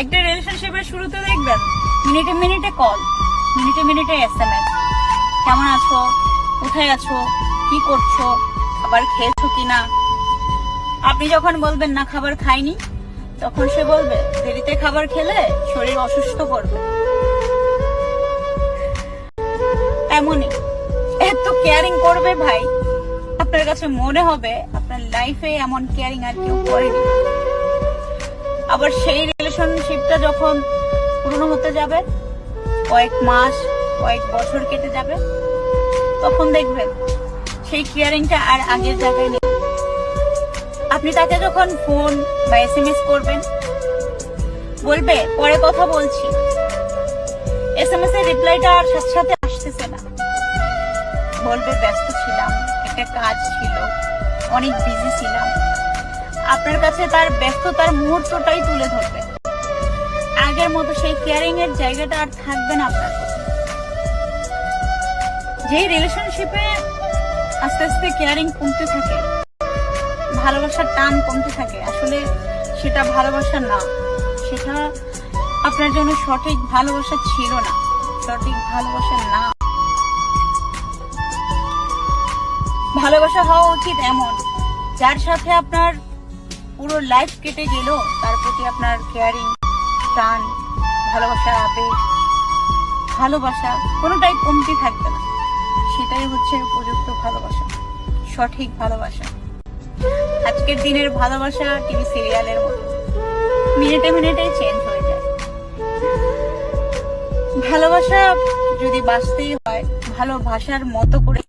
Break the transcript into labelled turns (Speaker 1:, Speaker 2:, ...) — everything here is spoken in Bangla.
Speaker 1: একটা রিলেশনশিপের শুরুতে দেখবেন মিনিটে মিনিটে কল, মিনিটে মিনিটে SMS, কেমন আছো, কোথায় আছো, কি করছো, খাবার খেয়েছো কিনা। আপনি যখন বলবেন না খাবার খাইনি, তখন সে বলবে দেরিতে খাবার খেলে শরীর অসুস্থ করবে। এমনই এত কেয়ারিং করবে ভাই, আপনার কাছে মনে হবে আপনার লাইফে এমন কেয়ারিং আর কেউ করেনি। আবার সেই রিলেশনশিপটা যখন পুরনো হতে যাবে, কয়েক মাস কয়েক বছর কেটে যাবে, তখন দেখবেন সেই কেয়ারিংটা আর আগের জায়গায় নেই। আপনি তাকে যখন ফোন বা SMS করবেন, বলবে পরে কথা বলছি, SMS এর রিপ্লাইটা আর সাথে সাথে আসতেছে না, বলবে ব্যস্ত ছিলাম, একটা কাজ ছিল, অনেক বিজি ছিলাম। আপনার কাছে তার ব্যস্ততার মুহূর্তটাই তুলে ধরবে। আগের মতো সেই কেয়ারিং এর জায়গাটা আর থাকবে না আপনার কাছে। যে রিলেশনশিপে আস্তে আস্তে কেয়ারিং কমতে থাকে, ভালোবাসার টান কমতে থাকে, আসলে সেটা ভালোবাসা না, সেটা আপনার জন্য সঠিক ভালোবাসা ছিল না, সঠিক ভালোবাসা না। ভালোবাসা হওয়া উচিত এমন, যার সাথে আপনার পুরো লাইফ কেটে গেল, তার প্রতি আপনার কেয়ারিং, টান, ভালোবাসার আবেগ, ভালোবাসা কোনোটাই কমতি থাকবে না। সেটাই হচ্ছে উপযুক্ত ভালোবাসা, সঠিক ভালোবাসা। আজকের দিনের ভালোবাসা টিভি সিরিয়ালের মতো, মিনিটে মিনিটে চেঞ্জ হয়ে যায়। ভালোবাসা যদি বাঁচতেই হয়, ভালোবাসার মতো করে